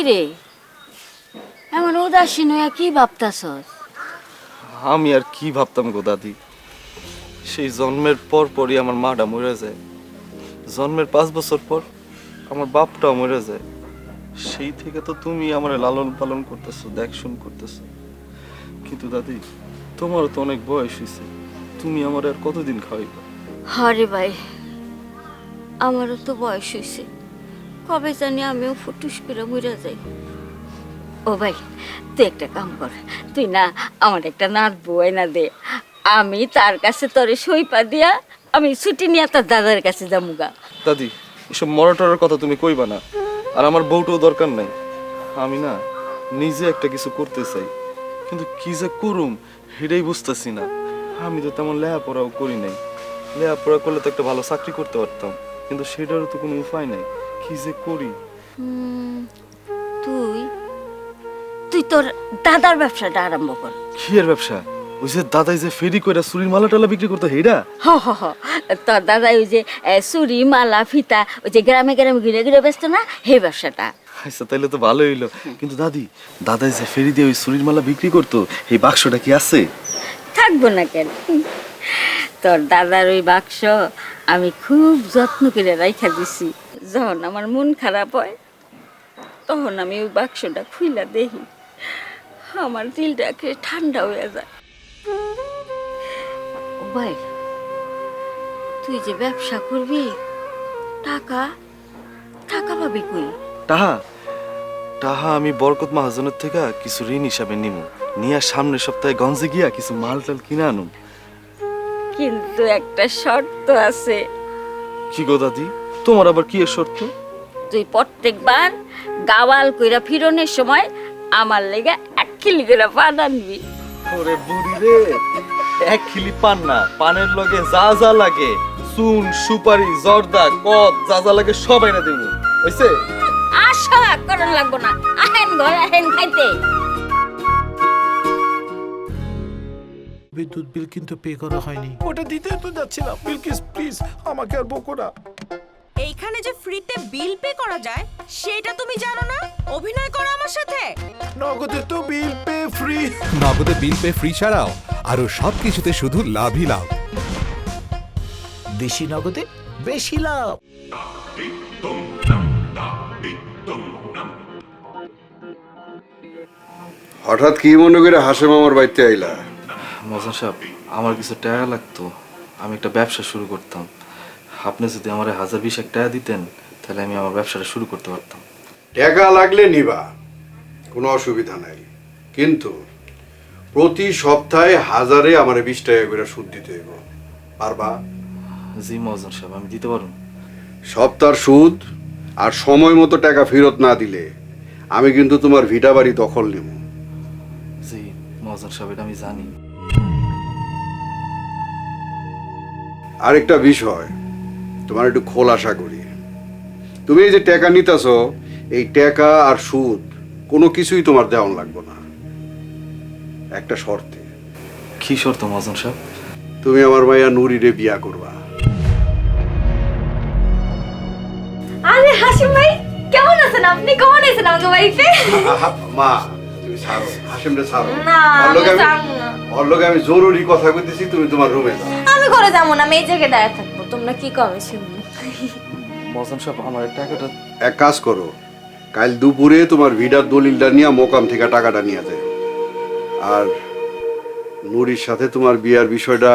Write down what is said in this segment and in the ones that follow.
রে এমন উদাসীন হইয়া কি ভাবতাছস? আমি আর কি ভাবতাম গো দাদি, সেই জন্মের পর পরই আমার মাটা মরে যায়। জন্মের 5 বছর পর আমার বাপটাও মরে যায়। সেই থেকে তো তুমি আমার লালন পালন করতেছো, দেখশুন করতেছো। কিন্তু দাদি, তোমারও তো অনেক বয়স হয়েছে, তুমি আমার আর কতদিন খাওয়াইবা? হরে ভাই, আমারও তো বয়স হয়েছে, কবে জানি আমিও ফুটুস করে মরে যাই। ও ভাই, তুই একটা কাম কর, তুই না আমার একটা নাত বই না দে, আমি তার কাছে তোরে সইপা দিয়া আমি ছুটি নিয়ে তার দাদার কাছে যামুগা। দাদি, এসব মরাটরের কথা তুমি কইবা না, আর আমার বউটাও দরকার নাই। আমি না নিজে একটা কিছু করতে চাই, কিন্তু কি যে করুম সেটাই বুঝতেছি না। আমি তো তেমন লেখাপড়াও করি নাই, লেখাপড়া করলে তো একটা ভালো চাকরি করতে পারতাম, কিন্তু সেটারও তো কোনো উপায় নাই। কি যে করি? তুই তুই তোর দাদার ব্যবসাটা আরম্ভ কর। কি এর ব্যবসা? ওই যে দাদাই যে ফেরি কইরা চুরির মালা টালা বিক্রি করতো হেডা? হ হ হ, তোর দাদা ওই যে চুরি মালা ফিতা ওই যে গ্রামে গ্রামে ঘুরে ঘুরে ব্যস্ত না, হে ব্যবসাটা। আচ্ছা, তাইলে তো ভালো হইলো। কিন্তু দাদি, দাদাই যে ফেরি দিয়ে ওই চুরির মালা বিক্রি করতো, এই বাক্সটা কি আছে? থাকবো না কেন? তোর দাদার ওই বাক্স আমি খুব যত্ন করে রাইখা দিছি। যখন আমার মন খারাপ হয় তখন আমি ওই বাক্সটা খুইলা দেখি, আমার দিলটাকে ঠান্ডা হয়ে যায়। ও ভাই, তুই যে ব্যবসা করবি, টাকা টাকা পাবি কই? টাহা টাহা আমি বরকত মাহাজনের থেকে কিছু ঋণ হিসাবে নিমু, নিয়ে সামনের সপ্তাহে গঞ্জে গিয়া কিছু মাল টাল কিনে আনুম। কিন্তু একটা শর্ত আছে। কি গো দাদি, তোমার আবার কি এর শর্ত? তুই প্রত্যেকবার গাওয়াল কইরা ফিরনের সময় আমার লেগে 1 কিলো করে পান আনবি। ওরে বুড়ি রে, 1 খিলি পান না, পানের লগে যা যা লাগে, চুন সুপারি জর্দা কদ যা যা লাগে সব এনে দেবো, হইছে? আশা করার লাগবো না, আহেন ঘরে আহেন খাইতে। বিদ্যুৎ বিল কিন্তু পে করা হয়নি। ওটা দিতে তো যাচ্ছিলাম। বিলকিস প্লিজ আমাকে আর বকো না। এইখানে যে ফ্রিতে বিল পে করা যায় সেটা তুমি জানো না? অভিনয় করো আমার সাথে। নগদে তো বিল পে ফ্রি। নগদে বিল পে ফ্রি ছাড়াও আরো সবকিছুতে শুধু লাভই লাভ। বেশি নগদে বেশি লাভ। হঠাৎ কি মনে করে হাসেম আমার বাড়িতে আইলা? মজান সাহেব, আমার কিছু টাকা লাগতো, আমি একটা ব্যবসা শুরু করতাম। আপনি যদি আমার 1020 টাকা দিতেন, তাহলে আমি আমার ব্যবসাটা শুরু করতে পারতাম। টাকা লাগলে নিবা, কোনো অসুবিধা নাই, কিন্তু প্রতি সপ্তাহে 1000-এ আমার 20 টাকা করে সুদ দিতে হইব। পারবা? জি মজান সাহেব, আমি দিতে পারবো। সপ্তাহের সুদ আর সময় মতো টাকা ফেরত না দিলে আমি কিন্তু তোমার ভিটা বাড়ি দখল নেব। জি মজান সাহেব, এটা আমি জানি। আরেকটা বিষয় তোমার একটু খোলাসা করি, তুমি এই যে টাকা নিতেছো, এই টাকা আর সুদ কোনো কিছুই তোমার দেওয়ান লাগবে না, একটা শর্তে। কি শর্ত মজান সাহেব? তুমি আমার মাইয়া নুরিরে বিয়া করবা। আরে হাসিম ভাই, কেমন আছেন আপনি? কেমন আছেন আমাকে বাড়িতে? মা তুমি ছাড়ো, হাসিমরে ছাড়ো। না, ওর লগে আমি যাবো না। ওর লগে আমি জরুরি কথা কইতেছি, তুমি তোমার রুমে যাও। আমি ঘরে যাবো না, আমি এই জায়গায় দাঁড়িয়ে থাকবো। তোমরা কি কমে শুনবো? মজান সাহেব, আমার টাকাটা। এক কাজ করো, কাল দুপুরে তোমার ভিডার দলিলটা নিয়ে মোকাম থেকে টাকাটা নিয়ে যায়, আর নুরির সাথে তোমার বিয়ার বিষয়টা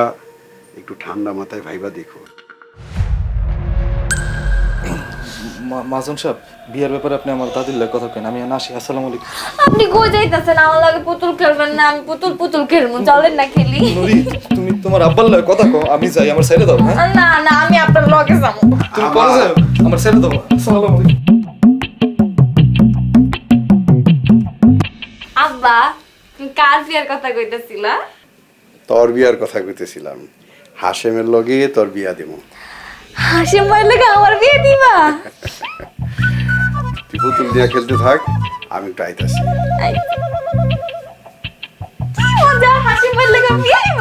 একটু ঠান্ডা মাথায় ভাইবা দেখো। মাজন সাহেব, বিয়ের ব্যাপারে আপনি আমার দাদির লাগে কথা কেন, আমি আসি। আসসালামু আলাইকুম। আপনি কই যাইতাছেন? আমার লাগে পুতুল খেলবেন না? আমি পুতুল পুতুল খেলবো, চলেন না খেলি। নুরি, তুমি তোমার আব্বার লাগে কথা কও, আমি যাই, আমার ছেড়ে দাও। হ্যাঁ, না না, আমি আপনার লগে যাবো। তুমি পরে যাও, আমার ছেড়ে দাও। আসসালামু আলাইকুম। আব্বা, তুমি কার বিয়ার কথা কইতাছিলা? তোর বিয়ার কথা কইতেছিলাম, হাসেমের লগে তোর বিয়া দেব। হাসিম ভাইয়ের লাগে আমার বিয়ে দিবা? তুই পুতুল দিয়া খেলতে থাক, আমি একটু আইতাছি। কি মজা, হাসিম ভাইয়ের লাগে বিয়ে দিব।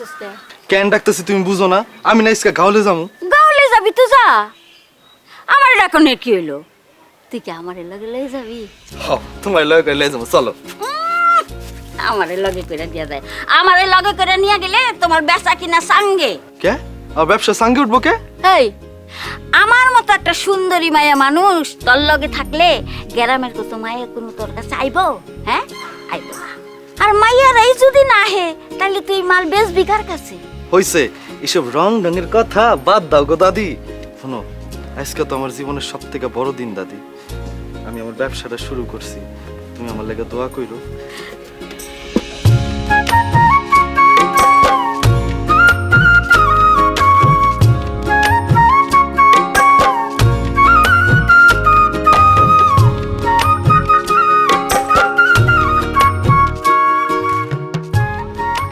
ডাকতেছিস কে? কেন ডাকতেছি তুমি বুঝো না? আমি না ইসকা গাওলে যাবো। গাওলে যাবি তো যা, আমার ডাকনের কি হইলো? তুই কি আমার লগে লয়ে যাবি? তোমার লগে লয়ে যাবো, চলো। আমারে লগে করে দিয়া যায়, আমারে লগে করে নিয়ে গেলে তোমার বেচা কিনা সাঙ্গে। কে আর ব্যবসা সাঙ্গে উঠবো কে? এই আমার মতো একটা সুন্দরী মায়া মানুষ তোর লগে থাকলে গ্রামের কত মায়া কোনো তোর কাছে আইবো? হ্যাঁ, আইবো না। আর মাইয়ারাই যদি না আহে তাহলে তুই মাল বেচবি কার কাছে? হইছে এসব রং ঢঙের কথা বাদ দাও গো দাদি। শোনো, আজকে তো আমার জীবনের সব থেকে বড় দিন দাদি। আমি আমার ব্যবসাটা শুরু করছি, তুমি আমার লেগে দোয়া কইরো।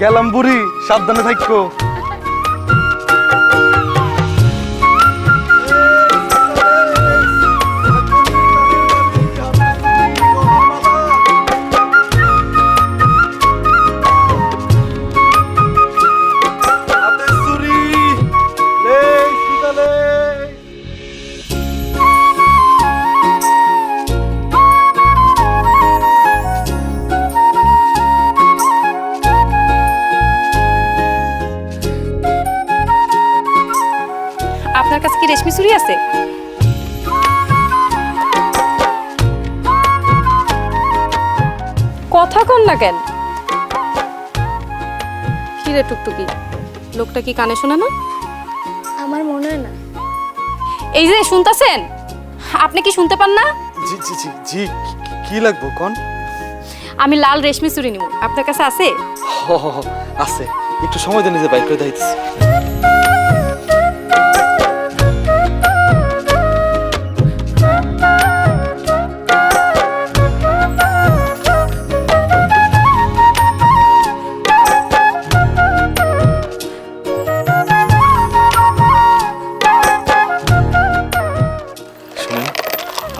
গেলাম বুড়ি, সাবধানে থাকো। আপনার কাছে কি রেশমি চুড়ি আছে? কথা কন না কেন? কি রে টুকটুকি, লোকটা কি কানে শোনে না? আমার মনে হয় না। এই যে শুনতাছেন, আপনি কি শুনতে পান না? জি জি জি জি, কি লাগবো কোন? আমি লাল রেশমি চুড়ি নিব, আপনার কাছে আছে? আছে, একটু সময় দেন, নিজে বাইক করে দিতেছি।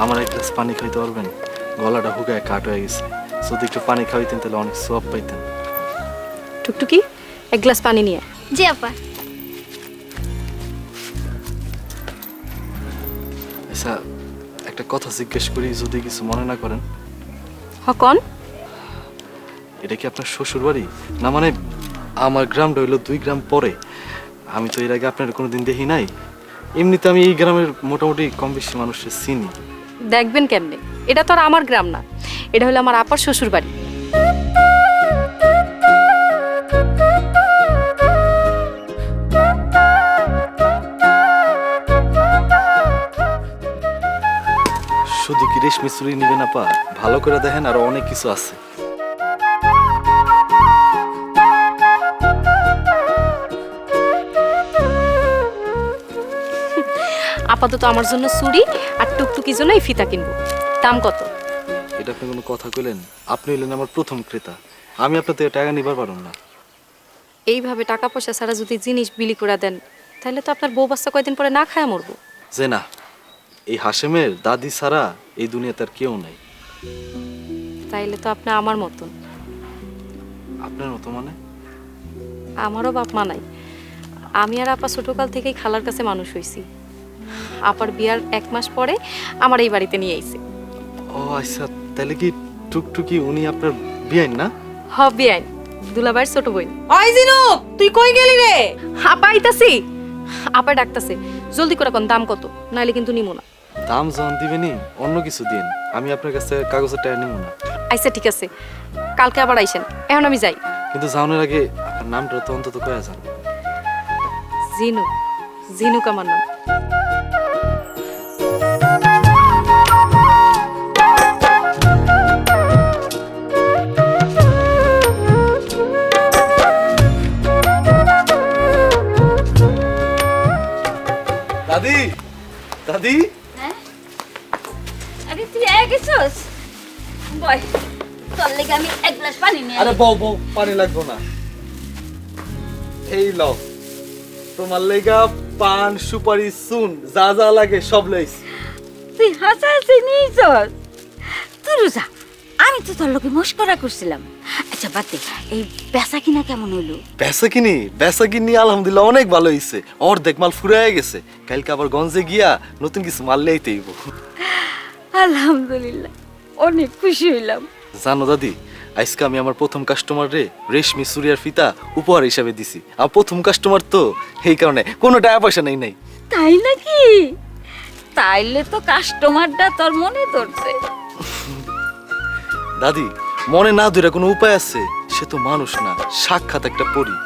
আমার এক গ্লাস পানি খাইতে পারবেন? গলাটা হুগায় কাট হয়ে গেছে, যদি একটু পানি খাওয়াইতেন তাহলে অনেক সোয়াব পাইতেন। টুকটুকি, এক গ্লাস পানি নিয়ে। জি আপা। আচ্ছা, একটা কথা জিজ্ঞেস করি, যদি কিছু মনে না করেন। কন? এটা কি আপনার শ্বশুর বাড়ি? না মানে আমার গ্রামটা হইলো 2 গ্রাম পরে। আমি তো এর আগে আপনার কোনোদিন দেখি নাই। এমনিতে আমি এই গ্রামের মোটামুটি কম বেশি মানুষের চিনি। দেখবেন কেমনে, এটা তো আর আমার গ্রাম না, এটা হলো আমার আপার শ্বশুর বাড়ি। শুধু কি রেশমি চুরি নিবেন আপা? ভালো করে দেখেন, আরো অনেক কিছু আছে। আপাতত আমার জন্য চুড়ি আর টুকটুকির জন্য এই ফিতা কিনবো। দাম কত? এটা আপনি কোনো কথা কইলেন? আপনি হইলেন আমার প্রথম ক্রেতা, আমি আপনার থেকে টাকা নিবার পারুন না। এইভাবে টাকা পয়সা ছাড়া যদি জিনিস বিলি করে দেন, তাহলে তো আপনার বউ বাচ্চা কয়দিন পরে না খায় মরবো। যে না, এই হাশেমের দাদি ছাড়া এই দুনিয়াতে আর কেউ নাই। তাইলে তো আপনি আমার মতন। আপনার মতো মানে? আমারও বাপ মা নাই, আমি আর আপা ছোটকাল থেকেই খালার কাছে মানুষ হইছি। আপার বিয়ার 1 মাস পরে আমার এই বাড়িতে নিয়ে আইছে। ও আচ্ছা, তাহলে কি টুকটুকি উনি আপনার বিয়াইন না? হবে আইন, দুলাভাইয়ের ছোট বোন। ওই জিনুক, তুই কই গেলি রে? আপা আইতাছি। আপা ডাকতাছে, জলদি করে কোন দাম কত, নাইলে কিন্তু নিমো না। দাম যখন দিবেনি অন্য কিছু দিন, আমি আপনার কাছে কাগজের টাকা নিব না। আইসা ঠিক আছে, কালকে আবার আইসেন। এখন আমি যাই। কিন্তু যাওয়ার আগে আপনার নামটা তো অন্তত কয়া যান। জিনুক, জিনুক আমার নাম। দাদি, দাদি, হ্যাঁ, আরে তুই গেছস? বয়, তোর লেগে আমি 1 গ্লাস পানি নিয়ে। আরে বউ বউ, পানি লাগবো না। এই লও, তোমার লেগা পান সুপারি চুন যা যা লাগে সব লইছি। তুই হাসাহাসি নিয়েছস? তুই যা, আমি আমি তো তোর লোকে মস্করা করছিলাম। আচ্ছা বাদ দে, এই বেচা কিনা কেমন হইলো? বেচা কিনি আলহামদুলিল্লাহ অনেক ভালো হইছে। অর্ধেক মাল ফুরায় গেছে, কালকে আবার গঞ্জে গিয়া নতুন কিছু মাল লইতে হইব। আলহামদুলিল্লাহ, অনেক খুশি হইলাম। জানো দাদি, আজকে আমি আমার প্রথম কাস্টমার রে রেশমি সুরিয়ার ফিতা উপহার হিসাবে দিছি। আর প্রথম কাস্টমার তো, এই কারণে কোনো টাকা পয়সা নাই। তাই নাকি? তাইলে তো কাস্টমারটা তোর মনে ধরছে। দাদি, মনে না ধরে কোনো উপায় আছে? সে তো মানুষ না, সাক্ষাৎ একটা পরী।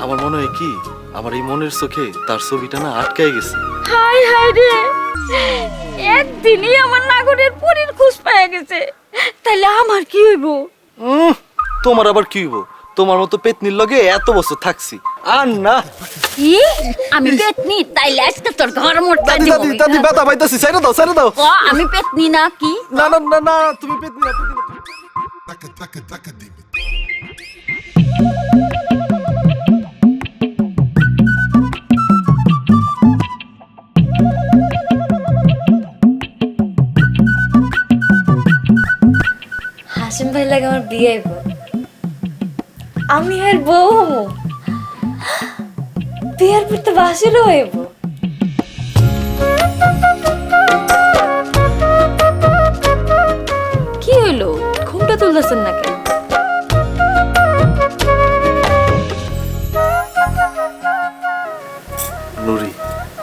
আমার মনে হয় কি, আমার এই মনের চোখে তার ছবিটা না আটকায় গেছে। হাই হাই রে, একদিনই আমার নাগরের পরীর খোঁজ পাওয়া গেছে। তাইলে আমার কি হইব? তোমার আবার কি হইব? তোমার মতো পেতনির লগে এত বছর থাকছি আর না। কি? আমি পেতনি? তাইলে আজকে তোর ঘর মোটটা দিব। দাদি ব্যথা পাইতাছি, ছেড়ে দাও। আমি পেতনি না কি? না, তুমি পেতনি না। হাসিম ভাই লাগে আমার বিয়ে হইব, আমি আর বউ হবো, বিয়ের পর তো বাসিরও হইব। কি হইলো, ঘুমটা তুলতেছেন না কেন? নুরি,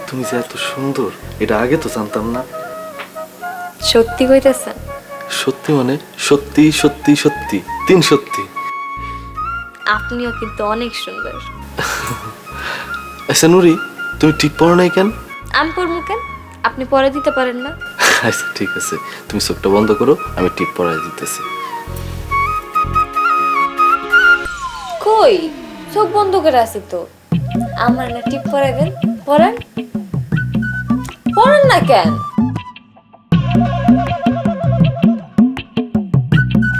তুমি যে এত সুন্দর এটা আগে তো জানতাম না। সত্যি কইতেছেন? সত্যি মানে সত্যি সত্যি সত্যি, 3 সত্যি। আপনিও কিন্তু অনেক সুন্দর। আচ্ছা নুরি, তুমি ঠিক পড়ো নাই কেন? আমি পড়বো কেন? আপনি পরে দিতে পারেন না? আচ্ছা ঠিক আছে, তুমি চোখটা বন্ধ করো, আমি টিপ পড়াই দিতেছি। কই, চোখ বন্ধ করে আছে তো। আমার না টিপ পরাবেন, পরান। পরান না কেন?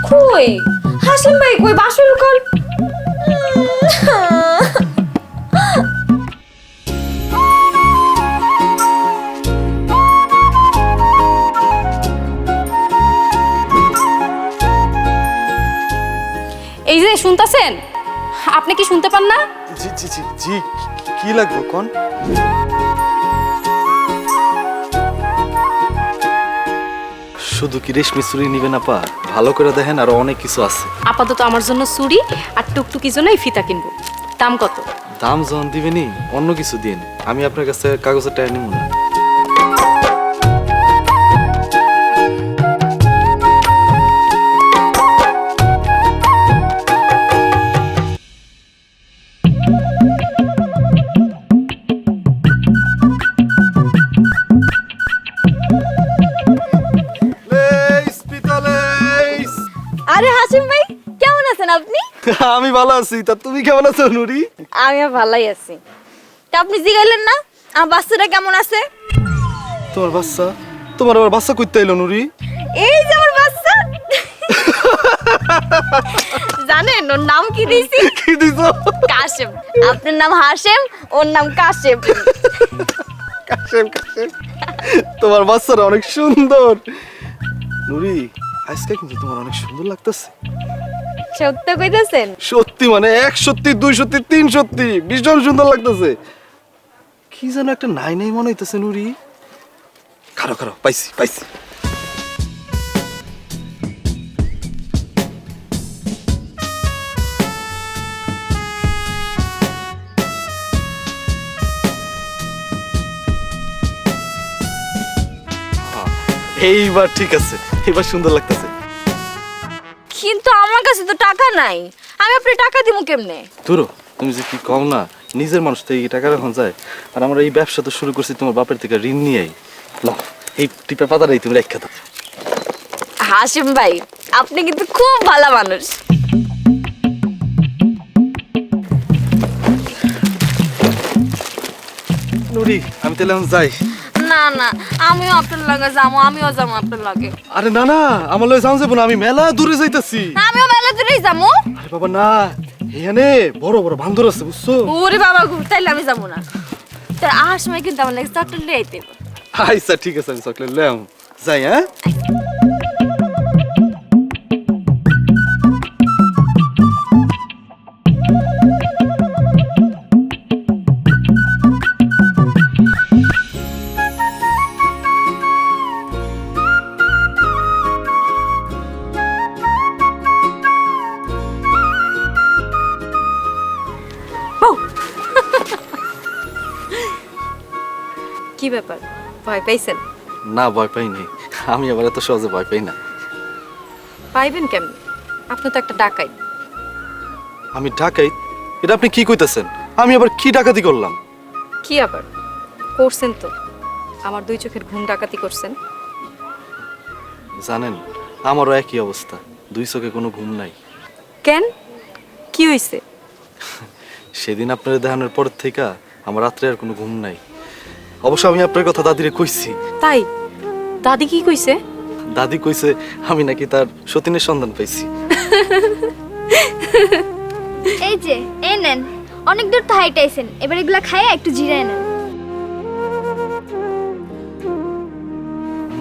কই হাসিম ভাই, কই বাসুর কল? এই যে শুনতাছেন, আপনি কি শুনতে পান না? জি, কি লাগবে কোন? শুধু কি রেশমি চুরি নিবে না পা? ভালো করে দেখেন, আরো অনেক কিছু আছে। আপাতত আমার জন্য চুড়ি আর টুকটুকির জন্য এই ফিতা কিনবো। দাম কত? দাম যখন দিবেনি অন্য কিছু দিন, আমি আপনার কাছে কাগজের টাকা নিব না। আরে হাসিম ভাই, কেমন আছেন আপনি? আমি ভালো আছি, তা তুমি কেমন আছো নুরি? আমিও ভালোই আছি। তা আপনি জিগাইলেন না আমার বাচ্চাটা কেমন আছে? তোমার আবার বাচ্চা কইতে এলো নুরি? এই যে আমার বাচ্চা। জানেন ওর নাম কি দিয়েছি? কি দিছো? কাশেম। আপনার নাম হাসেম, ওর নাম কাশেম। কাশেম। তোমার বাচ্চাটা অনেক সুন্দর নুরি। আজকে কিন্তু তোমার অনেক সুন্দর লাগতেছে। সত্য কইতেছেন? সত্যি মানে 1 সত্যি, 2 সত্যি, 3 সত্যি, ভীষণ সুন্দর লাগতেছে। কি যেন একটা নাই মনে হইতেছে নুরি। খারো পাইছি। এইবার ঠিক আছে, এইবার সুন্দর লাগতেছে। কিন্তু আমার কাছে তো টাকা নাই, আমি আপনি টাকা দিব কেমনে? ধরো, তুমি যে কি কম না, নিজের মানুষ থেকে এই টাকা রাখা যায়। আর আমরা এই ব্যবসা তো শুরু করছি তোমার বাপের থেকে ঋণ নিয়েই। লাও, এই টিপা পাতাটাই তুমি রেখে দাও। হাসিম ভাই, আপনি কিন্তু খুব ভালো মানুষ। নুরি, আমি তাহলে এখন যাই। না না, আমিও আপনার লাগে যাবো, আমিও যাবো আপনার লাগে। আরে না, আমার লয়ে যাও যাবো না, আমি মেলা দূরে যাইতাছি। আমিও মেলা দূরেই যাবো। আরে বাবা না, এখানে বড় বান্দর আছে বুঝছো? ওরে বাবা গো, তাইলে আমি যাবো না। তার আসার সময় কিন্তু আমার লাগে চকলেট লিয়ে আইতে হবে। আচ্ছা ঠিক আছে, আমি চকলেট লয়ে যাই। হ্যাঁ কি ব্যাপার, ভয় পাইছেন? না, ভয় পাইনি। আমি আবার এত সহজে ভয় পাই না। পাইবেন কেমন? আপনি তো একটা ডাকাই। আমি ডাকাইত? এটা আপনি কি কইতেছেন? আমি আবার কি ডাকাতি করলাম? কি আবার করছেন তো? আমার 2 চোখের ঘুম ডাকাতি করছেন। জানেন, আমারও একই অবস্থা, 2 চোখে কোনো ঘুম নাই। কেন, কি হইছে? সেদিন আপনার দেখানোর পর থেকে আমার রাত্রে আর কোনো ঘুম নাই। অবশ্য আমি আপনার কথা দাদিরে কইছি। তাই? দাদি কি কইছে? দাদি কইছে আমি নাকি তার সতীনের সন্ধান পাইছি। এই যে এই নেন, অনেক দূর তো হাইটাইছেন, এবার এগুলা খাইয়া একটু জিরায় নেন।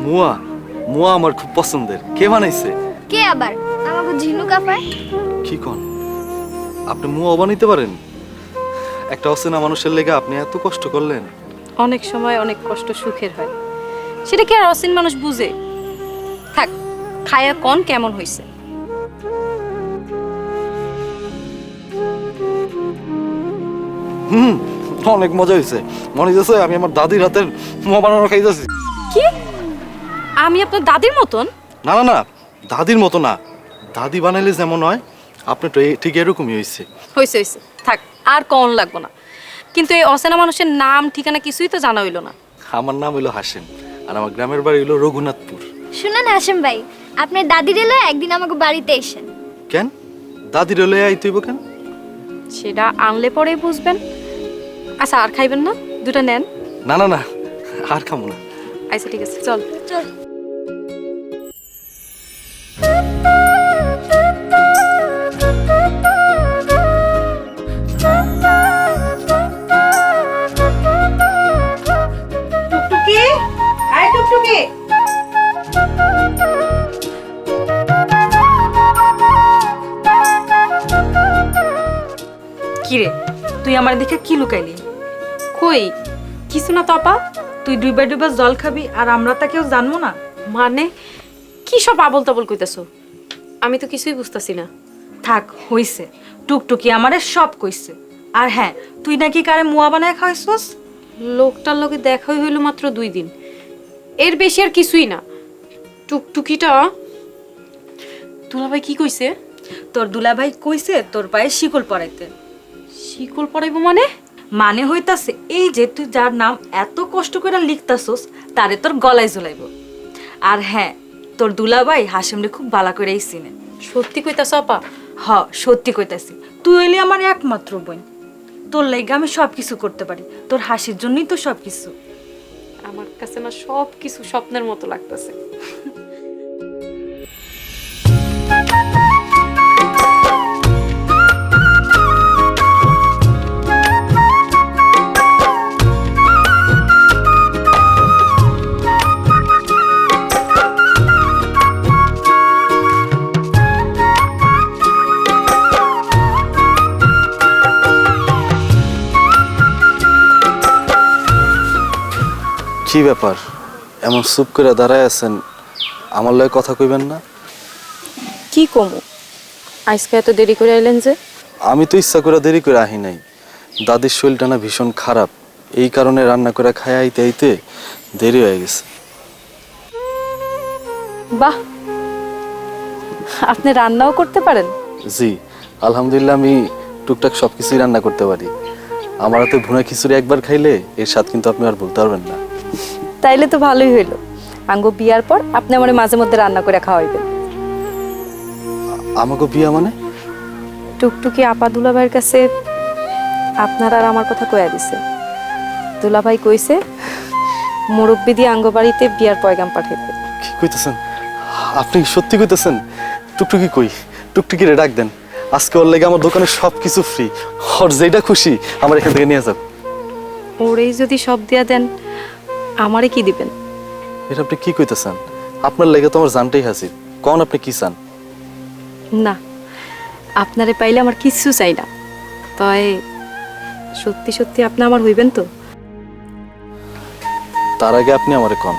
মুয়া, মুয়া আমার খুব পছন্দের। কে বানাইছে? কে আবার? আমাকে ঝিনুক আপায়। কি কোন? আপনি মুয়া বানাইতে পারেন? একটা অচেনা মানুষের লেগে আপনি এত কষ্ট করলেন। অনেক সময় অনেক কষ্ট সুখের হয়, সেটা কি আর অসীন মানুষ বুঝে? থাক, খায়া কোন কেমন হইছে। অনেক মজা হয়েছে। মনে হচ্ছে আমি আমার দাদির হাতের মুয়া বানানো খাইতেছি। কি? আমি আপনার দাদির মতন? না না না, দাদির মতো না। দাদি বানাইলে যেমন হয় আপনি তো ঠিক এরকমই হয়েছে। হইছে হইছে, থাক আর কোন লাগবো না। কিন্তু এই অচেনা মানুষের নাম ঠিকানা কিছুই তো জানা হইলো না। আমার নাম হইলো হাসেম, আর আমার গ্রামের বাড়ি হইলো রঘুনাথপুর। শুনেন হাসেম ভাই, আপনার দাদির এলে একদিন আমাকে বাড়িতে এসেন। কেন দাদির হলে আইতেইব কেন? সেটা আনলে পরেই বুঝবেন। আচ্ছা, আর খাইবেন না? 2টা নেন। না না না, আর খামো না। আচ্ছা ঠিক আছে, চল চল। টুকটুকি, আয় টুকটুকি। কিরে, তুই আমার দেখে কি লুকাইলি? কই কিছু না তো আপা। তুই ডুইবা ডুইবা জল খাবি আর আমরা তা কেউ জানবো না? মানে কি সব আবল তাবল কইতাছো? আমি তো কিছুই বুঝতাছি না। থাক, হইছে। টুকটুকি আমারে সব কইছে। আর হ্যাঁ, তুই নাকি কারে মুয়া বানায় খাওয়াইছস? লোকটার লগে দেখাই হইলো মাত্র 2 দিন, এর বেশি আর কিছুই না। টুকটুকিটা দুলাভাই কি কইছে? তোর দুলাভাই কইছে তোর পায়ে শিকল পরাইতে। শিকল পরাইবো মানে? মানে হইতাছে এই যে তুই যার নাম এত কষ্ট করে লিখতাছস তারে তোর গলায় ঝুলাইব। আর হ্যাঁ, তোর দুলাভাই হাসেমরে খুব বালা করেই চিনে। সত্যি কইতাছো আপা? হ, সত্যি কইতাছি। তুই হইলি আমার একমাত্র বোন। তোর লাইগা আমি সবকিছু করতে পারি। তোর হাসির জন্যই তো সবকিছু। আমার কাছে না সব কিছু স্বপ্নের মতো লাগতেছে। কি ব্যাপার, এমন চুপ করে দাঁড়ায় আছেন? আমার লগে কথা কইবেন না? কি কমু, আজকে এত দেরি করে আইলেন যে? আমি তো ইচ্ছা করে দেরি করে আহি নাই। দাদির শরীরটা না ভীষণ খারাপ, এই কারণে রান্না করে খাই আইতে আইতে দেরি হয়ে গেছে। বাহ, আপনি রান্নাও করতে পারেন? জি আলহামদুলিল্লাহ, আমি টুকটাক সবকিছুই রান্না করতে পারি। আমার হাতে ভুনা খিচুড়ি একবার খাইলে এর স্বাদ কিন্তু আপনি আর বলতে পারবেন না। তাইলে তো ভালোই হইলো। আঙ্গো বিয়ার পর আপনি আমার মাঝে মধ্যে রান্না করে খাওয়াইবেন। আমাকে বিয়া মানে? টুকটুকি আপা দুলাভাইয়ের কাছে আপনার আর আমার কথা কইয়া দিছে। দুলাভাই কইছে মুরব্বি দিয়ে আঙ্গ বাড়িতে বিয়ার পয়গাম পাঠাইতে। কি কইতেছেন আপনি? সত্যি কইতেছেন? টুকটুকি কই? টুকটুকি রে ডাক দেন। আজকে ওর লেগে আমার দোকানে সবকিছু ফ্রি। ওর যেটা খুশি আমার এখান থেকে নিয়ে যান। ওরেই যদি সব দিয়া দেন, আমারে কি দিবেন? এটা আপনি কি কইতেছেন? আপনার লেগে তো আমার জানটাই হাসি। কোন আপনি কি চান? না, আপনারে পাইলে আমার কিছু চাই না। তাই সত্যি সত্যি আপনি আমার হইবেন তো? তার আগে আপনি আমারে কোন,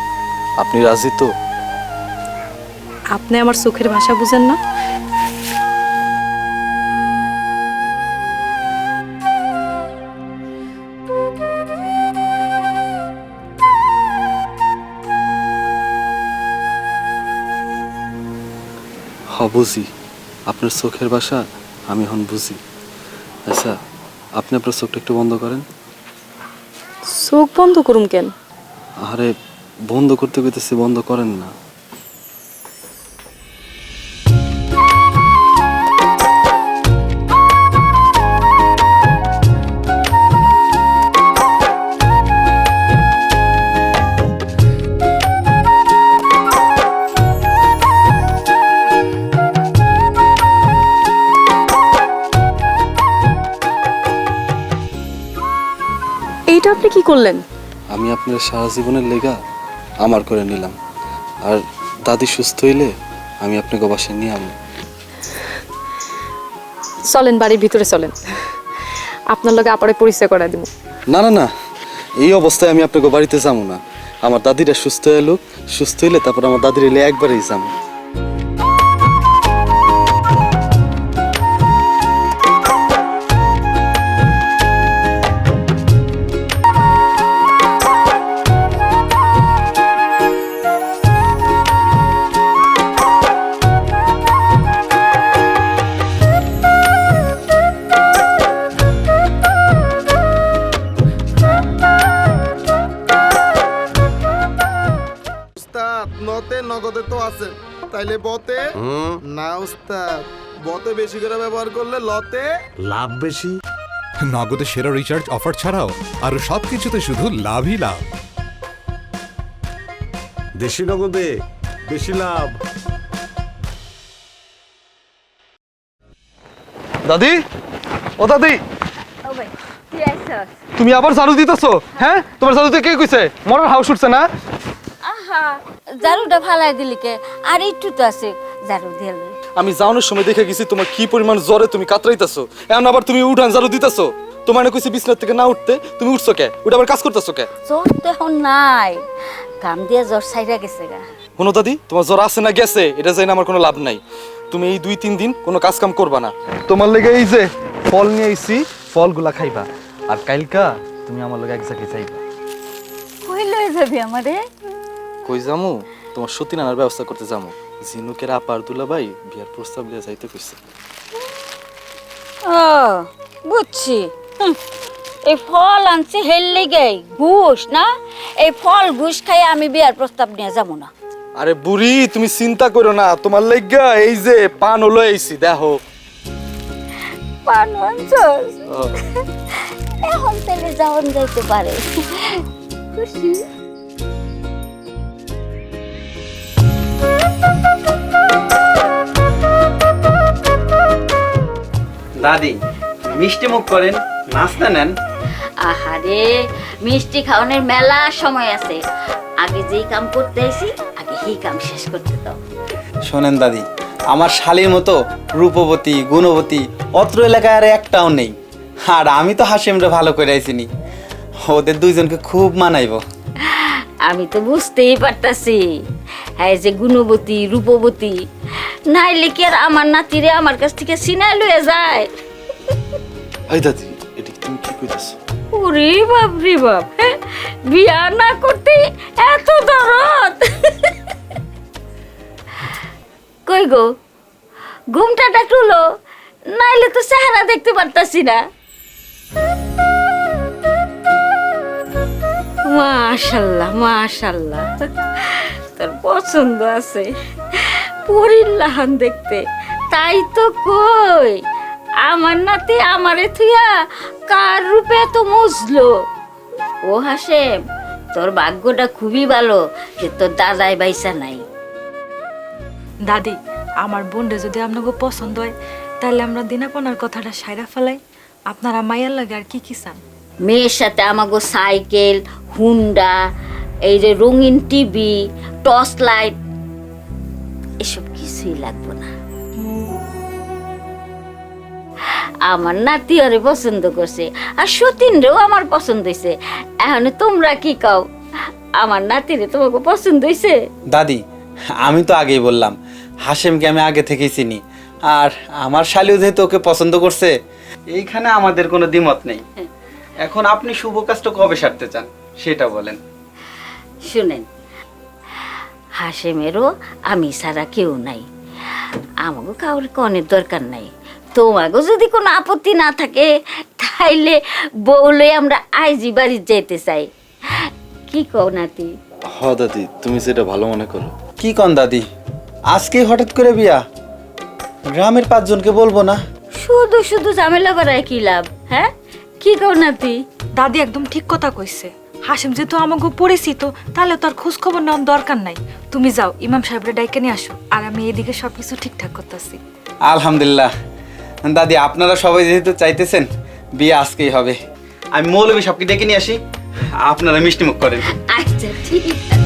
আপনি রাজি তো? আপনি আমার চোখের ভাষা বুঝেন না? বুঝি, আপনার চোখের ভাষা আমি এখন বুঝি। আচ্ছা, আপনি আপনার চোখটা একটু বন্ধ করেন। চোখ বন্ধ করুম কেন? আরে বন্ধ করতে কইতেছি, বন্ধ করেন না। এইটা আপনি কি করলেন? আমি আপনার সারা জীবনের লেগা আমার করে নিলাম, আর দাদি সুস্থ হইলে আমি আপনাকে বাসায় নিয়ে আসবো। চলেন, বাড়ির ভিতরে চলেন, আপনার লগে আপরে পরিচয় করা দিব। না না না, এই অবস্থায় আমি আপনাকে বাড়িতে যাবো না। আমার দাদিরা সুস্থ হইলো, সুস্থ হইলে তারপর আমার দাদির এলে একবারেই যাবো। উস্তাদ নতে নগদে তো আছে, তাইলে বতে না উস্তাদ, বতে বেশি করে ব্যবহার করলে লতে লাভ বেশি। নগদে সেরা রিচার্জ অফার ছাড়াও আরো সবকিছুতে শুধু লাভই লাভ। দেশি নগদে বেশি লাভ। দাদি, ও দাদি, ও ভাই তুই আইছস? তুমি আবার ঝাড়ু দিতেছো? হ্যাঁ, তোমার ঝাড়ুতে কে কইছে? মরার হাউস উঠছে না? আহা, ঝাড়ুটা ফালাই দিলি কে? আর একটু তো আছে, ঝাড়ু দিয়ে লই। আমি যাওয়ানোর সময় দেখে গেছি তোমার কি পরিমাণ জ্বরে তুমি কাতরাইতেছো। এখন আবার তুমি উঠান ঝাড়ু দিতেছো। তোমার না কইছি বিছনার থেকে না উঠতে, তুমি উঠছো কে? উঠে আবার কাজ করতেছো কে? জ্বর তো এখন নাই, কাম দিয়ে জ্বর ছাইরা গেছে গা। শোনো দাদি, তোমার জ্বর আছে না গেছে এটা জানি আমার কোনো লাভ নাই। তুমি এই 2-3 দিন কোনো কাজ কাম করবা না। তোমার লেগে এই যে ফল নিয়ে আইছি, ফলগুলা খাইবা। আর কালকা তুমি আমার লগে এক জায়গায় যাইবা। কই লয়ে যাবি আমারে? কই যামু? তোমার সতী নানার ব্যবস্থা করতে যামু। জিনুকের আপার দুলাভাই বিয়ার প্রস্তাব লিয়ে যাইতে কইছে। ও বুঝছি। এই ফল আনছি হেললে গেই ঘুষ না, এই ফল ঘুষ খাই আমি বিয়ার প্রস্তাব নিয়ে যাবো না। আরে বুড়ি, তুমি চিন্তা করো না, তোমার লেগা এই যে পান হলো আইছি দেখো। পান আনছস? এখন তাহলে যাওন যাইতে পারে। খুশি? দাদি মিষ্টি মুখ করেন, নাস্তা নেন। আহারে, মিষ্টি খাওয়ানোর মেলা সময় আছে, আগে যেই কাম করতে আইছি আগে সেই কাম শেষ করতে দাও। শোনেন দাদি, আমার শালীর মতো রূপবতী গুণবতী অত্র এলাকায় আর একটাও নেই। আর আমি তো হাসিমরে ভালো করে আইছিনি, ওদের দুইজনকে খুব মানাইব। আমি তো বুঝতেই পারতাছি, হ্যাঁ যে গুণবতী রূপবতী, নাইলে কি আর আমার নাতিরে আমার কাছ থেকে ছিনাই লয়ে যায়? এই দাদি, এটা কি তুমি কি কইতাছো? ওরে বাপ রে বাপ, হ্যাঁ, বিয়া না করতে এত দরদ। কই গো, ঘুমটা ডাকলো, নাইলে তো চেহারা দেখতে পারতাছি না। মাশাল্লাহ মাশাল্লাহ, তোর পছন্দ আছে, পরীর লাহান দেখতে। তাই তো কই, আমার নাতি আমারে থুইয়া কার রূপে এত মুজলো। ও হাসেম, তোর ভাগ্যটা খুবই ভালো যে তোর দাদাই বাইসা নাই। দাদি, আমার বোনরে যদি আপনাকে পছন্দ হয় তাহলে আমরা দিনাপনার কথাটা সাইরা ফেলাই। আপনারা মায়ের লাগে আর কি কি চান? মেয়ের সাথে আমাগো সাইকেল, হুন্ডা, এই যে রঙিন টিভি, টর্চ লাইট, এসব কিছুই লাগবে না। আমার নাতি ওরে পছন্দ করছে, আর সতীনরেও আমার পছন্দ হয়েছে। এখন তোমরা কি কও, আমার নাতিরে তোমাকে পছন্দ হয়েছে? দাদি, আমি তো আগেই বললাম হাসিমকে আমি আগে থেকেই চিনি, আর আমার শালিও যেহেতু ওকে পছন্দ করছে, এইখানে আমাদের কোনো দ্বিমত নেই। এখন আপনি শুভ কাজটা কবে সারতে চান সেটা বলেন। শুনেন, হাসেমেরও আমি ছাড়া কেউ নাই, আমাকে কাউরে কনের দরকার নাই। তোমাকে যদি কোনো আপত্তি না থাকে তাইলে বউলে আমরা আইজি বাড়ি যেতে চাই। কি কও নাতি? হ দাদি, তুমি যেটা ভালো মনে করো। কি কন দাদি, আজকে হঠাৎ করে বিয়া? গ্রামের 5 জনকে বলবো না? শুধু শুধু ঝামেলা করায় কি লাভ? হ্যাঁ, কি কও নাতি? দাদি একদম ঠিক কথা কইছে। হাসিম যেহেতু আমাকে পরিচিত, তাহলে তার খোঁজ খবর নেওয়ার দরকার নাই। তুমি যাও ইমাম সাহেবের ডাইকে নিয়ে আসো, আর আমি এদিকে সবকিছু ঠিকঠাক করতেছি। আলহামদুলিল্লাহ। দাদি, আপনারা সবাই যেহেতু চাইতেছেন বিয়ে আজকেই হবে, আমি মৌলবী সবকে ডেকে নিয়ে আসি, আপনারা মিষ্টি মুখ করেন। আচ্ছা ঠিক আছে।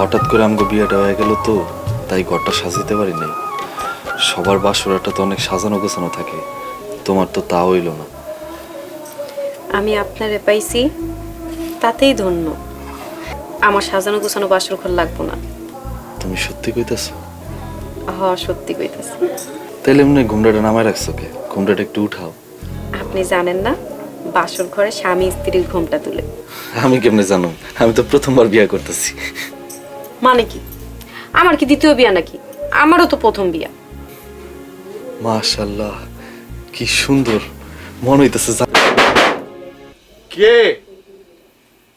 হঠাৎ করে আমাকে বিয়েটা হয়ে গেল তো, তাই ঘরটা সাজাতে পারি নাই। সবার বাসরাটা তো অনেক সাজানো গোছানো থাকে, তোমার তো তা হইল না। আমি আপনারে পাইছি তাতেই ধন্য। আমার সাজানো গোছানো বাসর ঘর লাগবো না। তুমি সত্যি কইতাছো? হ, সত্যি কইতাছি। তাইলে এমনি ঘুমটাটা নামায় রাখছো কে? ঘুমটাটা একটু উঠাও। আপনি জানেন না বাসর ঘরে স্বামী স্ত্রীর ঘুমটা তুলে? আমি কেমনে জানো? আমি তো প্রথমবার বিয়ে করতেছি। মানে কি? আমার কি দ্বিতীয় বিয়া নাকি? আমারও তো প্রথম বিয়া। মাশাআল্লাহ, কি সুন্দর মনে হইতেছে। কে?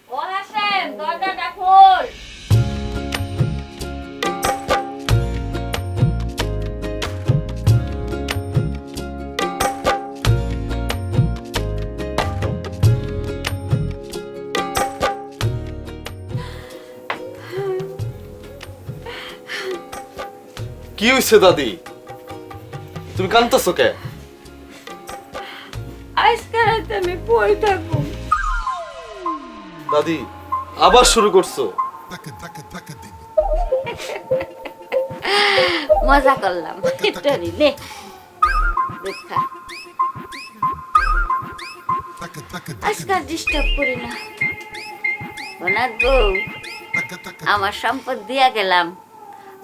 ও হাসেম, দরজাটা খোল। কি হইছে দাদি? তুমি কাঁদতেছো কে? আজকে রাতে আমি পড়ে থাকবো। দাদি আবার শুরু করছো? মজা করলাম। এটারি নে দেখা, আজকাল ডিস্টার্ব করি না। ওনার বউ, আমার সম্পদ দিয়া গেলাম,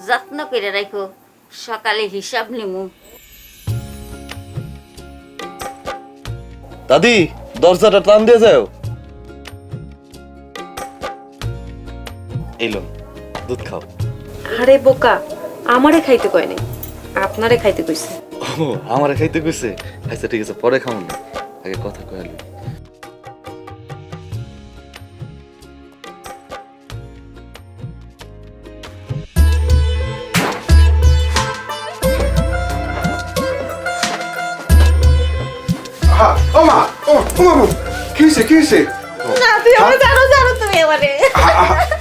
যত্ন করে রাখো, সকালে হিসাব নিমু। দাদি দরজাটা টান দিয়ে যাও। এলো, দুধ খাও। আরে বোকা, আমারে খাইতে কয় নাই, আপনারে খাইতে কইছে। ও, আমারে খাইতে কইছে? আচ্ছা ঠিক আছে, পরে খাও না, আগে কথা কয়ালি। কি হয়েছে কি হয়েছে?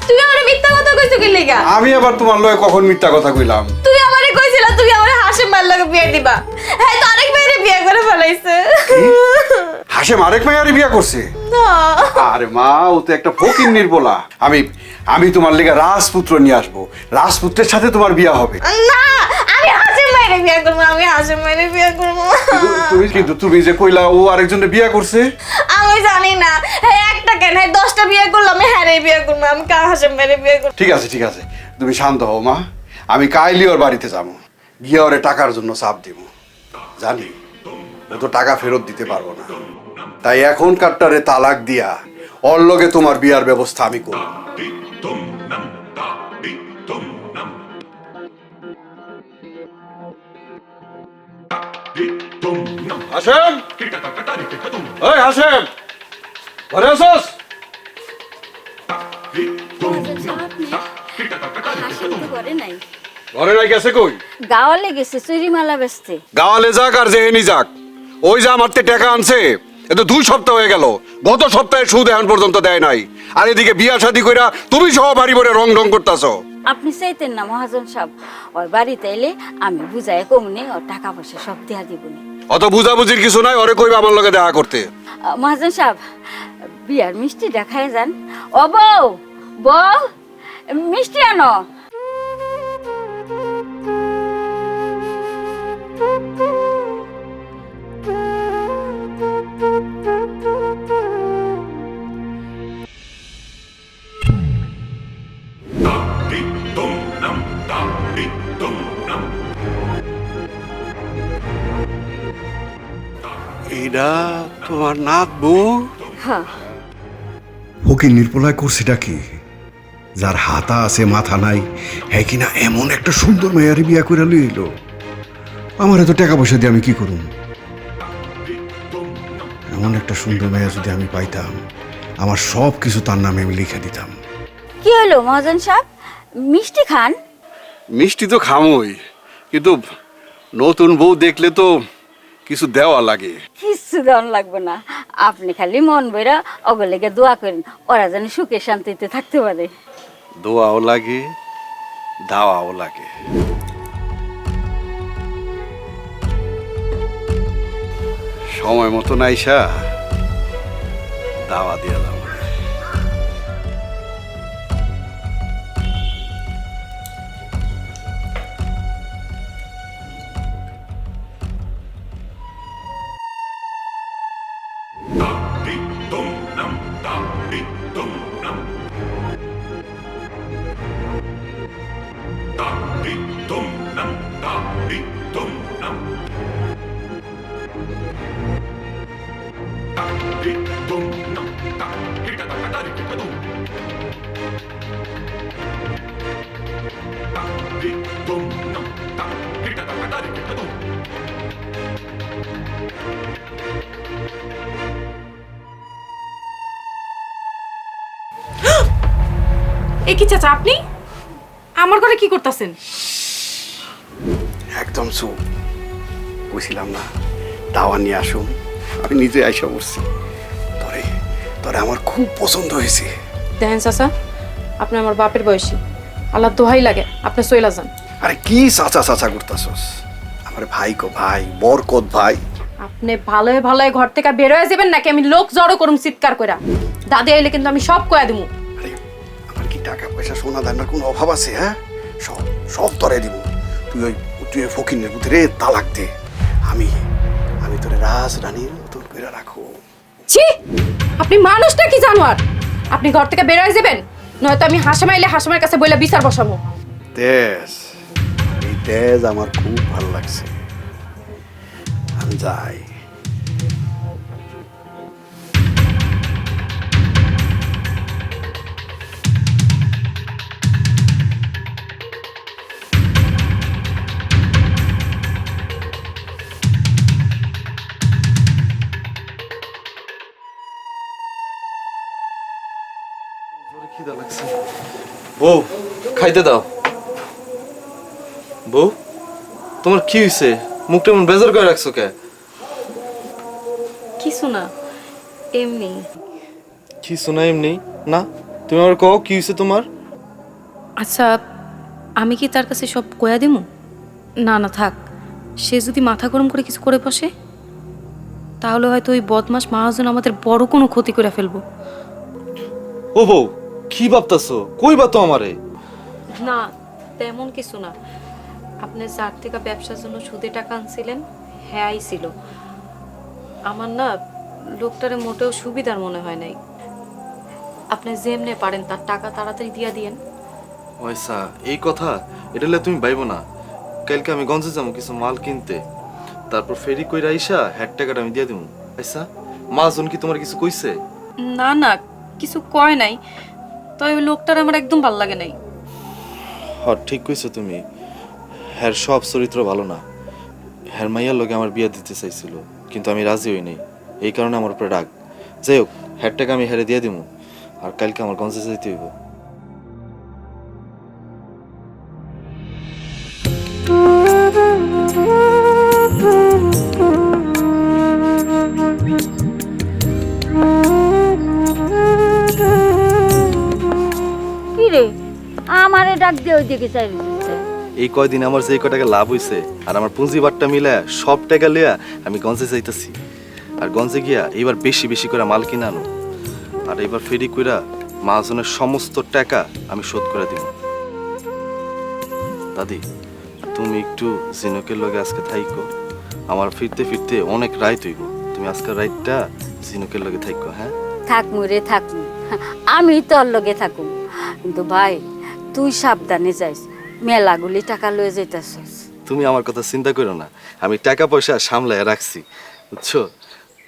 তুমি আমারে মিথ্যা কথা কইছো কি লাগা? আমি আবার তোমার লয়ে কখন মিথ্যা কথা কইলাম? তুমি আমারে কইছিলা তুমি আমারে হাসিম মার লগে বিয়ে দিবা। হ্যাঁ, তো আরেক মেয়েরে বিয়ে করে ফেলাইছে। হাসেম আরেক মেয়ারে বিয়া করছে? না, আরে মা, ও তো একটা ফকির নির্বলা। আমি তোমার লেগে রাজপুত্র নিয়ে আসবো, রাজপুত্রের সাথে তোমার বিয়া হবে। না, আমি হাসিম মাইরে বিয়ে করব, আমি হাসিম মাইরে বিয়ে করব। কিন্তু তুমি যে কইলা ও আরেকজনের বিয়া করছে। আমি জানি না, হ্যাঁ একটা কেন, হ্যাঁ 10টা বিয়ে করলাম, আমি হ্যারে বিয়ে করব, আমি কা হাসিম মাইরে বিয়ে করব। ঠিক আছে ঠিক আছে, তুমি শান্ত হও মা। আমি কাইলি ওর বাড়িতে যাবো, গিয়ে ওরে টাকার জন্য চাপ দিব। জানি ও তো টাকা ফেরত দিতে পারবো না, তাই এখনকারটারে তালাক দিয়া ওর লগে তোমার বিয়ার ব্যবস্থা আমি করব। হাসেম, ওই হাসেম, ঘরে আসোস? ঘরে নাই, ঘরে নাই গেছে কই? গাওয়ালে গেছে চুরিমালা বেচতে। গাওয়ালে যাক আর যেহেনি যাক, ওই যে আমার তে টাকা আনছে, এ তো 2 সপ্তাহ হয়ে গেল। গত সপ্তাহে সুদ এখন পর্যন্ত দেয় নাই, আর এদিকে বিয়া শাদী কইরা তুমি সহ বাড়ি ভরে রং ঢং করতেছো। আপনি চাইতেন না মহাজন সাহেব, ওর বাড়িতে এলে আমি বুঝাই কমনে ওর টাকা পয়সা সব দেয়া দিবনি। অত বুঝাবুঝির কিছু নাই, ওরে কইবা আমার লগে দেখা করতে। মহাজন সাহেব, বিয়ার মিষ্টি দেখায় যান। ও বউ, বউ মিষ্টি আনো। এইটা তোমার নাত বউ? হ্যাঁ ফকির নির্পলায় করছেটা কি? যার হাতা আছে মাথা নাই, হ্যাঁ কিনা এমন একটা সুন্দর মেয়ারে বিয়া করে লইল। আমার এত টাকা পয়সা দিয়ে আমি কি করুম? এমন একটা সুন্দর মেয়া যদি আমি পাইতাম, আমার সব কিছু তার নামে আমি লিখে দিতাম। কি হলো মহাজন সাহেব, মিষ্টি খান? মিষ্টি তো খামই, কিন্তু নতুন বউ দেখলে তো কিছু দেওয়া লাগে। কিচ্ছু দেওয়ান লাগবে না, আপনি খালি মন বইরা অগলেগে দোয়া করেন, ওরা যেন সুখে শান্তিতে থাকতে পারে। দোয়াও লাগে, দাওয়াও লাগে। সময় মতো নাইসা দাওয়া দিয়া দাও। এ কি চাচা, আপনি আমার ঘরে কি করতেছেন? একদম চুপ, কইছিলাম না দাওয়া নিয়ে আসুন। আমি নিজে আইসা বসছি। তরে তরে আমার খুব পছন্দ হয়েছে। দেখেন চাচা, আপনি আমার বাপের বয়সী, আল্লাহ দোহাই লাগে আপনি চইলা যান। আরে কি চাচা চাচা করতাছস? আমার ভাই কো ভাই, বরকত ভাই। আপনি ভালোই ভালোই ঘর থেকে বের হয়ে যাবেন, নাকি আমি লোক জড়ো করুম চিৎকার কইরা। দাদি আইলে কিন্তু আমি সব কয়া দিমু। আরে আমার কি টাকা পয়সা সোনা দানার কোনো অভাব আছে? হ্যাঁ, সব সব তরে দিব। তুই ওই ফকিনের ভিতরে তালাক দে। আমি তোরে রাজরানীর মতন করে রাখো। ছি, আপনি মানুষটা কি জানোয়ার? আপনি ঘর থেকে বের হয়ে যাবেন, নয়তো আমি হাসেম আইলে হাসেমের কাছে বইলা বিচার বসাবো। তেজ, এই তেজ আমার খুব ভালো লাগছে। আমি যাই। খিদা লাগছে। বউ, খাইতে দাও। বউ, তোমার কি হয়েছে? মুখটা এমন বেজার করে রাখছো কে? কিছু না, এমনি। কি শোনা এমনি? না, তুমি আমার কও কি হয়েছে তোমার? আচ্ছা, আমি কি তার কাছে সব কয়া দিমু? না না থাক, সে যদি মাথা গরম করে কিছু করে বসে, তাহলে হয়তো ওই বদমাস মহাজন আমাদের বড় কোনো ক্ষতি করে ফেলবো। ও বউ, কি ভাবতাছো? কইবা তো আমারে। না, তেমন কিছু না। আপনি যার থেকে ব্যবসার জন্য সুদে টাকা আনছিলেন, হ্যাঁ আইছিল। আমার না লোকটারে মোটেও সুবিধার মনে হয় নাই। আপনি যেমনে পারেন তার টাকা তাড়াতাড়ি দিয়া দিয়েন। ওইসা, এই কথা এটা হলে তুমি ভাইবো না। কালকে আমি গঞ্জে যাবো কিছু মাল কিনতে, তারপর ফেরি কইরা আইসা হ্যাট টাকাটা আমি দিয়ে দিব। আইসা, মাজন কি তোমার কিছু কইছে? না না, কিছু কয় নাই, তবে ওই লোকটার আমার একদম ভাল লাগে নাই। হ্যাঁ, ঠিক কইছো তুমি। হ্যার সব চরিত্র ভালো না। হ্যার মাইয়ার লগে আমার বিয়ে দিতে চাইছিল, কিন্তু আমি রাজি হই নাই। এই কারণে আমার উপরে রাগ। যাই হোক, হ্যার টাকা আমি হেরে দিয়ে দিব, আর কালকে আমার গঞ্জে যেতে হইব। কি রে, আমারে ডাক দিয়ে ওইদিকে চাই দিচ্ছে। এই কয়দিন আমার যে কয় টাকা লাভ হইছে আর আমার পুঁজি বাট্টা মিলা সব টাকা লিয়া আমি গঞ্জে যাইতাছি। আর গঞ্জে গিয়া এইবার বেশি বেশি করে মাল কিনে আনো, আর এইবার ফেরি কইরা মহাজনের সমস্ত টাকা আমি শোধ করে দিব। দাদি, তুমি একটু জিনকের লগে আজকে থাইকো। আমার ফিরতে ফিরতে অনেক রাত হইব। তুমি আজকের রাতটা জিনকের লগে থাইকো। হ্যাঁ, থাকমু রে থাকমু, আমি তোর লগে থাকুম। কিন্তু ভাই, তুই সাবধানে যাইস, মেলাগুলি টাকা লয়ে যাইতাছস। তুমি আমার কথা চিন্তা করো না, আমি টাকা পয়সা সামলায় রাখছি, বুঝছো?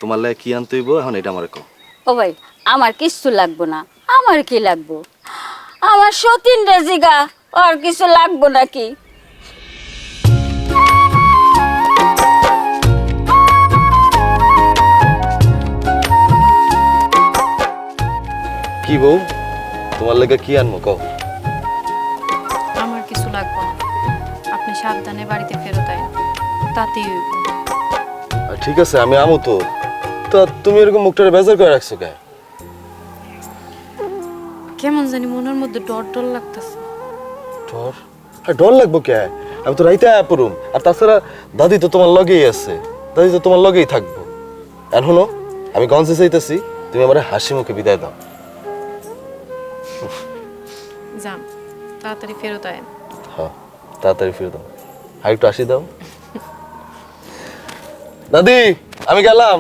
তোমার লাগে কি আনতে হইব এখন এটা আমার কও। ও ভাই আমার কিছু লাগবো না, আমার কি লাগবো? আমার সতীন রেজিগা, আর কিছু লাগবো নাকি? কি বউ, তোমার লাগে কি আনবো কও। আমার কিছু লাগবে না, আপনি সাবধানে বাড়িতে ফেরত আইন, তাতেই হইব। ঠিক আছে আমি আমু তো। তা তুমি এরকম মুখটারে বেজার করে রাখছো কে? কেমন জানি মনের মধ্যে ডর ডর লাগতেছে। ডর? আর ডর লাগবো কে? আমি তো রাইতে আয়া পড়ুম। আর তাছাড়া দাদি তো তোমার লগেই আছে, দাদি তো তোমার লগেই থাকবো। আর শোনো, আমি গঞ্জে চাইতেছি, তুমি আমার হাসি মুখে বিদায় দাও। যান, তাড়াতাড়ি ফেরত আইন। হ্যাঁ তাড়াতাড়ি ফিরে দাও, আর একটু আসি দাও। দাদি আমি গেলাম।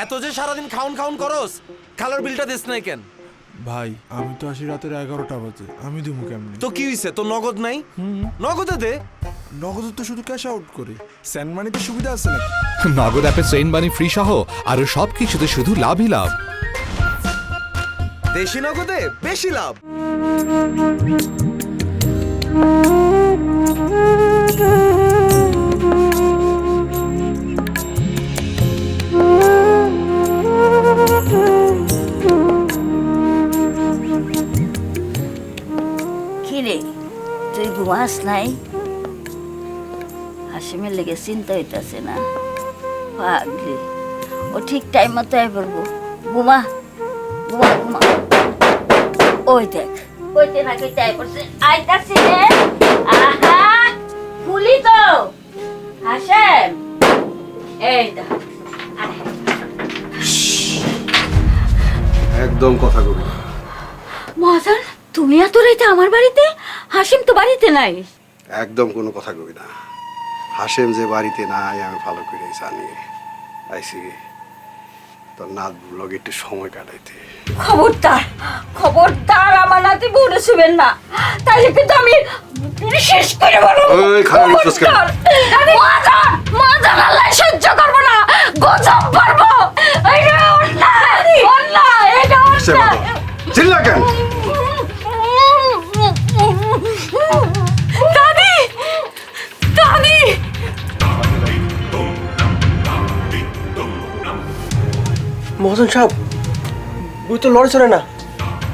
এত যে সারাদিন খাউন খাউন করস, খালার বিলটা দিস নাই কেন? ভাই আমি তো আসি রাতের 11টা বাজে, আমি দিমু কেমনে? তো কি হইছে, তোর নগদ নাই? নগদে দে। নগদ তো শুধু ক্যাশ আউট করে, স্যান্ড মানিতে সুবিধা আছে নাকি? নগদ অ্যাপে সেন্ড মানি ফ্রি সহ আরো সবকিছুতে শুধু লাভই লাভ। দেশি নগদে বেশি লাভ। কিরে তুই ঘুমাস নাই? হাসিমের লেগে চিন্তা হইতাছে না? পাগলি, ও ঠিক টাইম মতো আই পড়বো। ঘুমা ঘুমা ঘুমা। ওই দেখ কইতে না কইতে আই পড়ছে, আইতাছি রে। আহা খুলি তো হাসেম, এই দেখ। একদম কথা কবি না। মহাজন তুমি এত রাইতে আমার বাড়িতে? হাসিম তো বাড়িতে নাই। একদম কোনো কথা কবি না। হাসেম যে বাড়িতে নাই আমি ভালো করে জানি। আইসি তোর নাত লগে একটু সময় কাটাইতে। খবরদার খবরদার আমার নাতি বউরে শুবেন না, তাইলে কিন্তু আমি শেষ করে বলবো। ওই খারাপ বিশ্বাস কেন? মহাজন মহাজন আল্লাহ সহ্য করবো না, গজব পারবো। এটা অন্যায় অন্যায়, এটা অন্যায়। চিল্লা কেন? দাদি দাদি মহাজন সাহেব, ওই তো লড়ে চড়ে না,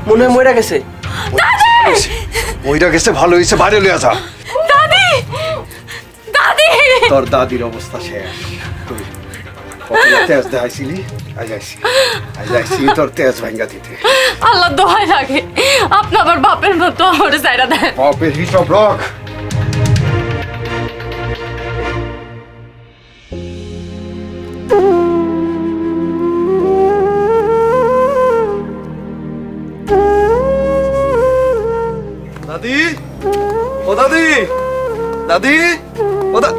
মনে হয় মরে গেছে। ওইটা গেছে ভালো হয়েছে, বাইরে লইয়া যা। দাদি দাদি তোর দাদির অবস্থা শেষ। তুই কতটা তেজ দেখাইছিলি? আজ আইসি তোর তেজ ভাঙ্গা দিতে। আল্লাহ দোহাই লাগে, আপনি আবার বাপের মতো আমার সাইডা দেন। বাপের হিসাব রাখ। দাদি ও দাদি, দাদি ও দা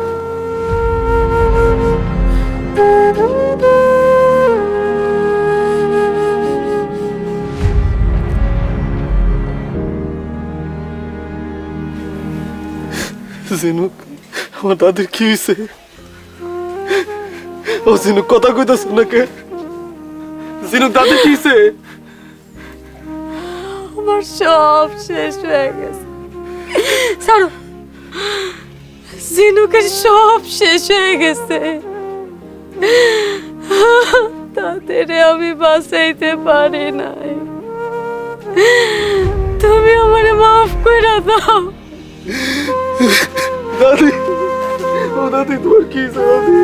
জিনুক, আমার দাদির কি হয়েছে? ও জিনুক কথা কইতাছ না কে? জিনুক দাদির কি হয়েছে? আমার সব শেষ হয়ে গেছে। ছাড়ো, জিনুকের সব শেষ হয়ে গেছে। তাদের আমি বাঁচাইতে পারি নাই। তুমি আমারে মাফ করে দাও। দাদি ও দাদি, তোমার কি হয়েছে দাদি?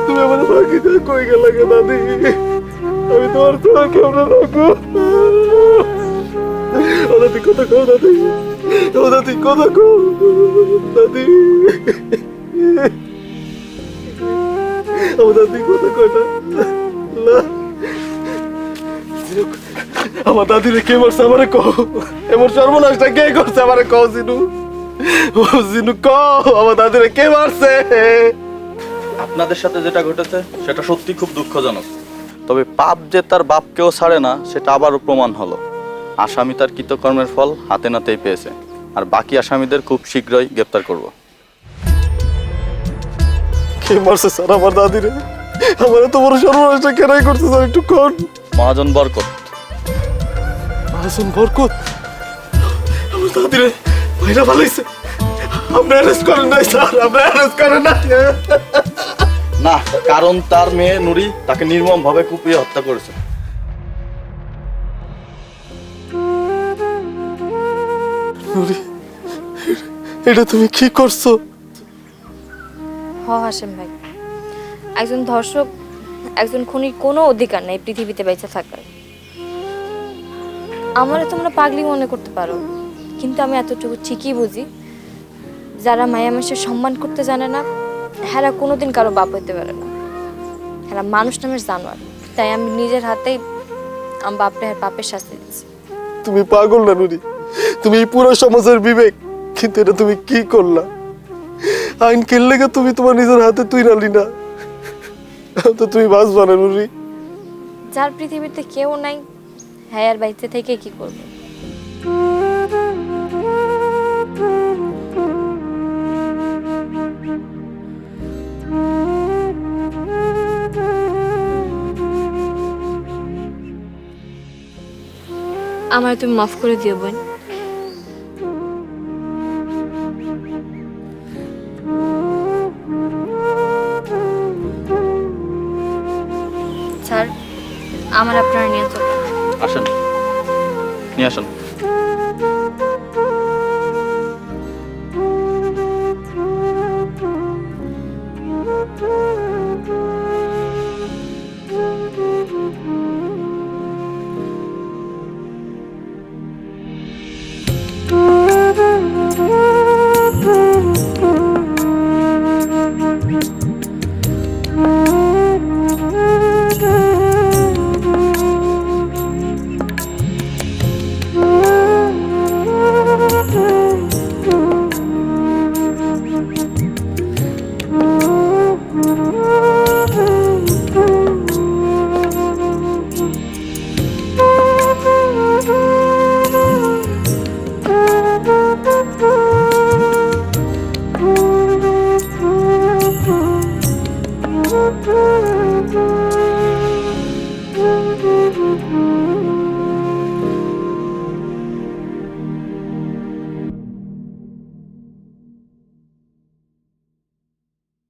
তুমি আমার বাকি কই গেলে কে দাদি? আমি তোমার তোরা কেমন রাখবো? ও দাদি কথা কও দাদি, ও দাদি কথা কও দাদি। ও দাদি কথা কয় না। আমার দাদিরে কে মারছে আমারে কও, এমন সর্বনাশটা কে করছে আমারে কও জিনু। ও জিনু কও আমার দাদিরে কে মারছে? আপনাদের সাথে যেটা ঘটেছে সেটা সত্যি খুব দুঃখজনক, তবে পাপ যে তার বাপকেও ছাড়ে না সেটা আবারও প্রমাণ হলো। আসামি তার কৃতকর্মের ফল হাতে নাতেই পেয়েছে। আর বাকি আসামিদের খুব শীঘ্রই গ্রেপ্তার করব। কে মারছে স্যার আমার দাদিরে? আমার এত বড় সর্বনাশটা কেনাই করছে স্যার, একটু কোন? মহাজন বরকত। মহাজন বরকত আমার দাদিরে ভাইরা ভালাইছে। আপনি অ্যারেস্ট করেন নাই স্যার, আপনি অ্যারেস্ট করেন না। না, কারণ তার মেয়ে নুরি তাকে নির্মমভাবে কুপিয়ে হত্যা করেছে। নুরি, এটা তুমি কি করছো? হাসেম ভাই, একজন ধর্ষক, একজন খুনির কোনো অধিকার নেই পৃথিবীতে বেঁচে থাকার। আমারে তোমরা পাগলি মনে করতে পারো, কিন্তু আমি এতটুকু ঠিকই বুঝি, যারা মায়া মানুষের সম্মান করতে জানে না, হেরা কোনোদিন কারো বাপ হইতে পারে না। হেরা মানুষ নামের জানোয়ার। তাই আমি নিজের হাতেই আমার বাপরে পাপের শাস্তি দিচ্ছি। তুমি পাগল না নুরি, তুমি এই পুরো সমাজের বিবেক, কিন্তু এটা তুমি কি করলা? আইন খেললে তুমি তোমার নিজের হাতে তুই নালি না, তো তুমি বাঁচবা না নুরি। যার পৃথিবীতে কেউ নাই, হ্যাঁ আর বাইতে থেকে কি করবে? আমার তুমি মাফ করে দিও বোন। স্যার, আমার আপনারা নিয়ে চলুন। আসেন, নিয়ে আসেন।